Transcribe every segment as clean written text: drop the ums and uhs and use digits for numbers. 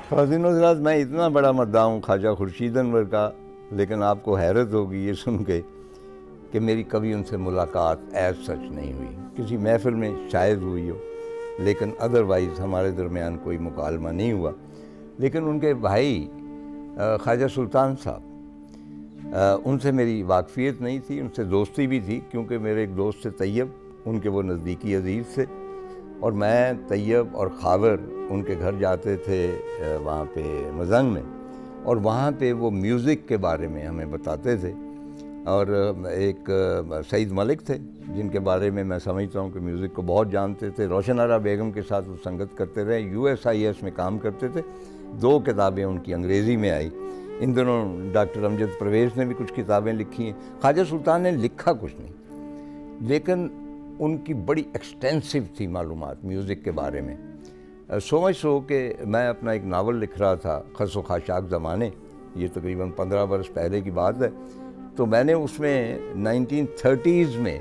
ख़वातीन हज़रात, मैं इतना बड़ा मद्दाह हूँ ख्वाजा खुर्शीद अनवर का, लेकिन आपको हैरत होगी ये सुन के कि मेरी कभी उनसे मुलाकात एज सच नहीं हुई। किसी महफ़िल में शायद हुई हो, लेकिन अदरवाइज़ हमारे दरमियान कोई मुकालमा नहीं हुआ। लेकिन उनके भाई ख्वाजा सुल्तान साहब, उनसे मेरी वाकफ़ियत नहीं थी, उनसे दोस्ती भी थी, क्योंकि मेरे एक दोस्त थे तैयब, उनके वो नज़दीकी अज़ीज़ थे, और मैं तैयब और खावर उनके घर जाते थे वहाँ पे मज़ंग में, और वहाँ पे वो म्यूज़िक के बारे में हमें बताते थे। और एक सईद मलिक थे जिनके बारे में मैं समझता हूँ कि म्यूज़िक को बहुत जानते थे। रोशन आरा बेगम के साथ वो संगत करते रहे, USIS में काम करते थे। 2 किताबें उनकी अंग्रेज़ी में आई। इन दिनों डॉक्टर अमजद परवेज़ ने भी कुछ किताबें लिखी हैं। ख्वाजा सुल्तान ने लिखा कुछ नहीं, लेकिन उनकी बड़ी एक्सटेंसिव थी मालूमात म्यूज़िक के बारे में। सो मच सो कि मैं अपना एक नावल लिख रहा था, खस व खाशाक ज़माने, ये तकरीबन 15 बरस पहले की बात है। तो मैंने उसमें 1930s में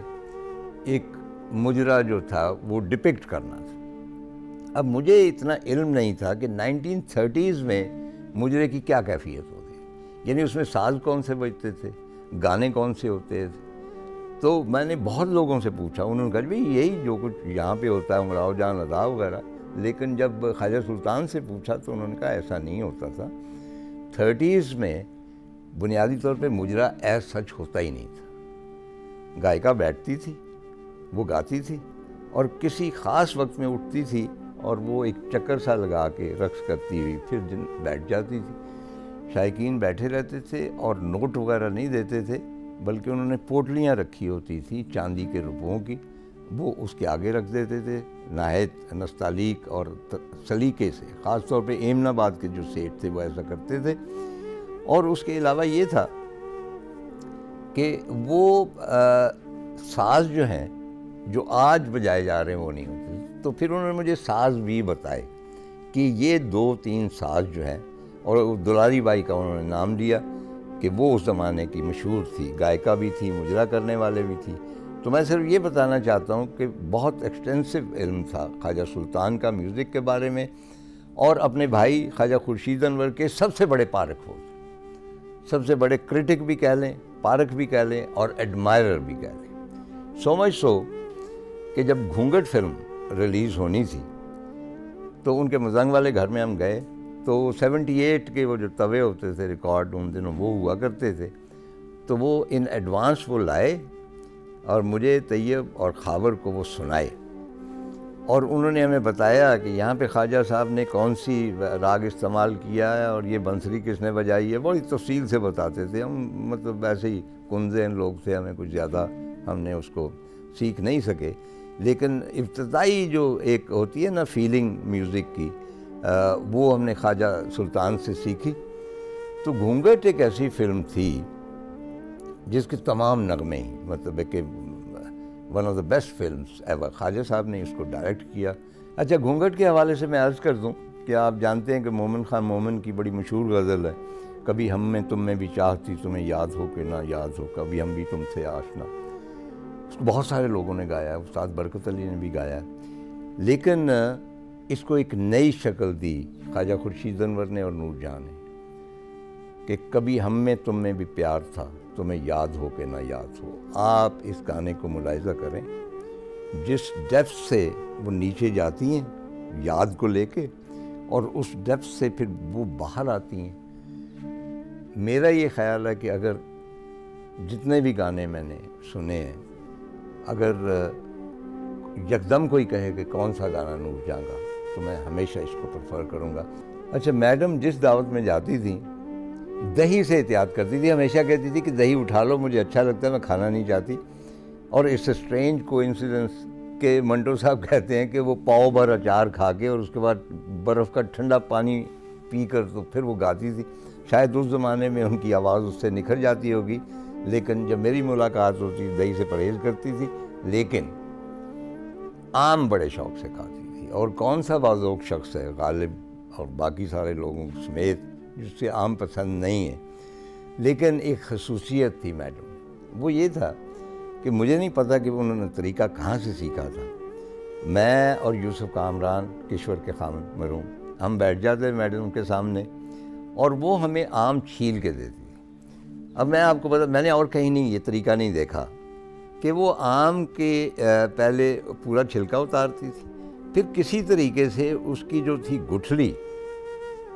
एक मुजरा जो था वो डिपिक्ट करना था। अब मुझे इतना इल्म नहीं था कि 1930s में मुजरे की क्या कैफियत होती है, यानी उसमें साज कौन से बजते थे, गाने कौन से होते थे। तो मैंने बहुत लोगों से पूछा, उन्होंने कहा भाई यही जो कुछ यहाँ पे होता है, उमराव जान अदा वगैरह। लेकिन जब ख्वाजा सुल्तान से पूछा तो उन्होंने कहा ऐसा नहीं होता था। 30s में बुनियादी तौर पे मुजरा एज सच होता ही नहीं था। गायिका बैठती थी, वो गाती थी, और किसी ख़ास वक्त में उठती थी और वो एक चक्कर सा लगा के रक्स करती हुई फिर बैठ जाती थी। शायकीन बैठे रहते थे और नोट वगैरह नहीं देते थे, बल्कि उन्होंने पोटलियाँ रखी होती थी चांदी के रुपयों की, वो उसके आगे रख देते थे नहायत नस्तालीक और सलीके से। ख़ास तौर पे एमनाबाद के जो सेठ थे वो ऐसा करते थे। और उसके अलावा ये था कि वो साज़ जो हैं जो आज बजाए जा रहे हैं वो नहीं होते। तो फिर उन्होंने मुझे साज़ भी बताए कि ये 2-3 साज़ जो हैं, और दुलारी बाई का उन्होंने नाम दिया कि वो उस ज़माने की मशहूर थी, गायिका भी थी, मुजरा करने वाले भी थी। तो मैं सिर्फ ये बताना चाहता हूँ कि बहुत एक्सटेंसिव इल्म था ख्वाजा सुल्तान का म्यूज़िक के बारे में, और अपने भाई ख्वाजा खुर्शीद अनवर के सबसे बड़े पारख हो, सबसे बड़े क्रिटिक भी कह लें, पारख भी कह लें, और एडमायरर भी कह लें। सो मच सो कि जब घूंघट फिल्म रिलीज़ होनी थी तो उनके मज़ंग वाले घर में हम गए, तो 78 के वो जो तवे होते थे रिकॉर्ड, उन दिनों वो हुआ करते थे, तो वो इन एडवांस वो लाए और मुझे तैयब और खावर को वो सुनाए, और उन्होंने हमें बताया कि यहाँ पे ख्वाजा साहब ने कौन सी राग इस्तेमाल किया है और ये बंसरी किसने बजाई है। बड़ी तफसील से बताते थे। हम मतलब ऐसे ही कुंज़ेन लोग थे, हमें कुछ ज़्यादा हमने उसको सीख नहीं सके, लेकिन इब्तदाई जो एक होती है ना फीलिंग म्यूज़िक की, वो हमने ख्वाजा सुल्तान से सीखी। तो घूंघट एक ऐसी फ़िल्म थी जिसके तमाम नगमे ही मतलब है कि one of the best films ever. Khwaja साहब ने इसको डायरेक्ट किया। अच्छा, घूंघट के हवाले से मैं अर्ज़ कर दूं कि आप जानते हैं कि मोमिन ख़ान मोमिन की बड़ी मशहूर गज़ल है, कभी हम में तुम में भी चाहती तुम्हें याद हो कि ना याद हो, कभी हम भी तुमसे आशना। उसको बहुत सारे लोगों ने गाया है, उस्ताद बरकत अली ने भी गाया है, लेकिन इसको एक नई शक्ल दी ख्वाजा खुर्शीद अनवर ने और नूर जहां ने, कि कभी हम में तुम में भी प्यार था, तुम्हें याद हो कि ना याद हो। आप इस गाने को मुलाहिज़ा करें, जिस डेप्थ से वो नीचे जाती हैं याद को लेके, और उस डेप्थ से फिर वो बाहर आती हैं। मेरा ये ख़्याल है कि अगर जितने भी गाने मैंने सुने हैं, अगर यकदम कोई कहे कि कौन सा गाना नूर जहां का, तो मैं हमेशा इसको प्रेफर करूँगा। अच्छा, मैडम जिस दावत में जाती थी दही से एहतियात करती थी, हमेशा कहती थी कि दही उठा लो, मुझे अच्छा लगता है, मैं खाना नहीं चाहती। और इट्स अ स्ट्रेंज कोइंसिडेंस के मंटो साहब कहते हैं कि वो पाव भर अचार खा के और उसके बाद बर्फ़ का ठंडा पानी पी कर तो फिर वो गाती थी। शायद उस ज़माने में उनकी आवाज़ उससे निखर जाती होगी, लेकिन जब मेरी मुलाकात होती दही से परहेज़ करती थी, लेकिन आम बड़े शौक़ से खाती थी। और कौन सा बाज़ोक शख्स है गालिब और बाकी सारे लोगों समेत जिससे आम पसंद नहीं है, लेकिन एक खसूसियत थी मैडम, वो ये था कि मुझे नहीं पता कि उन्होंने तरीक़ा कहाँ से सीखा था। मैं और यूसुफ कामरान, किश्वर के खामन मरूम, हम बैठ जाते मैडम के सामने और वो हमें आम छील के देती। अब मैं आपको बता, मैंने और कहीं नहीं ये तरीका नहीं देखा कि वो आम के पहले पूरा छिलका उतारती थी, फिर किसी तरीके से उसकी जो थी गुठली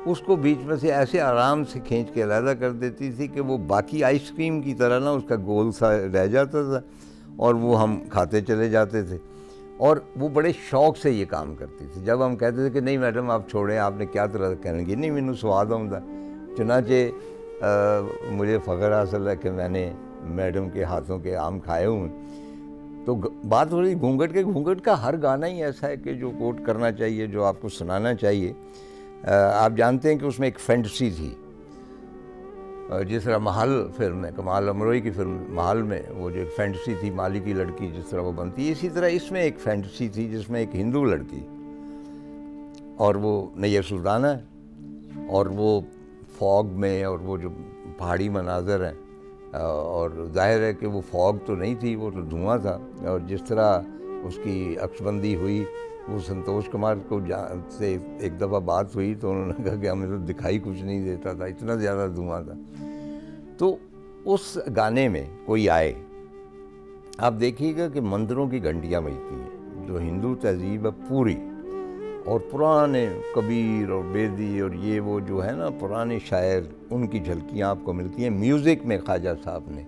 उसको बीच में से ऐसे आराम से खींच के अलग कर देती थी कि वो बाकी आइसक्रीम की तरह ना उसका गोल सा रह जाता था और वो हम खाते चले जाते थे। और वो बड़े शौक़ से ये काम करती थी। जब हम कहते थे कि नहीं मैडम आप छोड़ें, आपने क्या तरह कहने नहीं मैनू स्वाद आउंदा। चुनाचे मुझे फ़ख्र हासिल है कि मैंने मैडम के हाथों के आम खाए हुए। तो बात हो रही घूंघट के, घूंघट का हर गाना ही ऐसा है कि जो कोट करना चाहिए, जो आपको सुनाना चाहिए। आप जानते हैं कि उसमें एक फैंटेसी थी, जिस तरह महल फिल्म है, कमाल अमरोई की फिल्म महल में वो जो एक फैंटेसी थी माली की लड़की जिस तरह वो बनती है, इसी तरह इसमें एक फैंटेसी थी जिसमें एक हिंदू लड़की और वो नैयर सुल्ताना है और वो फॉग में और वो जो पहाड़ी मनाजर हैं और जाहिर है कि वो फॉग तो नहीं थी, वो तो धुआं था। और जिस तरह उसकी अक्सबंदी हुई, वो संतोष कुमार को से एक दफ़ा बात हुई तो उन्होंने कहा कि हमें तो दिखाई कुछ नहीं देता था, इतना ज़्यादा धुआं था। तो उस गाने में कोई आए, आप देखिएगा कि मंदिरों की घंटियाँ बजती हैं, जो हिंदू तहजीब है पूरी, और पुराने कबीर और बेदी और ये वो जो है ना पुराने शायर, उनकी झलकियाँ आपको मिलती हैं। म्यूज़िक में ख्वाजा साहब ने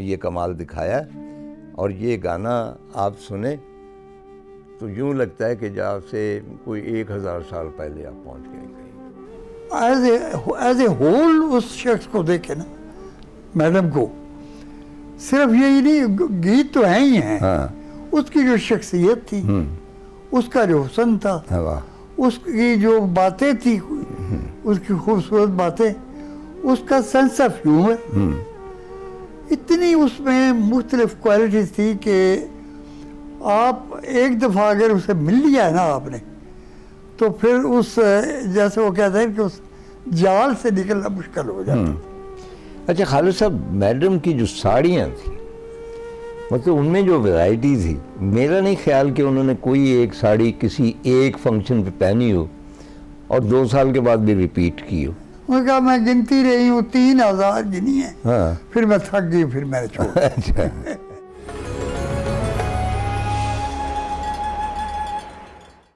ये कमाल दिखाया और ये गाना आप सुने तो यूँ लगता है कि जहाँ से कोई 1000 साल पहले आप पहुँच गए कहीं। एज ए होल उस शख्स को देखे ना, मैडम को, सिर्फ यही नहीं, गीत तो हैं ही हैं। हाँ। उसकी जो शख्सियत थी, उसका जो हुस्न था, उसकी जो बातें थी, उसकी खूबसूरत बातें, उसका सेंस ऑफ ह्यूमर, इतनी उसमें मुख्तलिफ क्वालिटीज थी कि आप एक दफ़ा अगर उसे मिल लिया है ना आपने, तो फिर उस, जैसे वो कहते हैं कि उस जाल से निकलना मुश्किल हो जाता। अच्छा खालिद साहब, मैडम की जो साड़ियाँ थी, मतलब उनमें जो वैरायटी थी, मेरा नहीं ख्याल कि उन्होंने कोई एक साड़ी किसी एक फंक्शन पे पहनी हो और 2 साल के बाद भी रिपीट की हो। उन्होंने कहा मैं गिनती रही हूँ, 3000 गिनी है। हाँ। फिर मैं थक गई, फिर मैंने छोड़। अच्छा।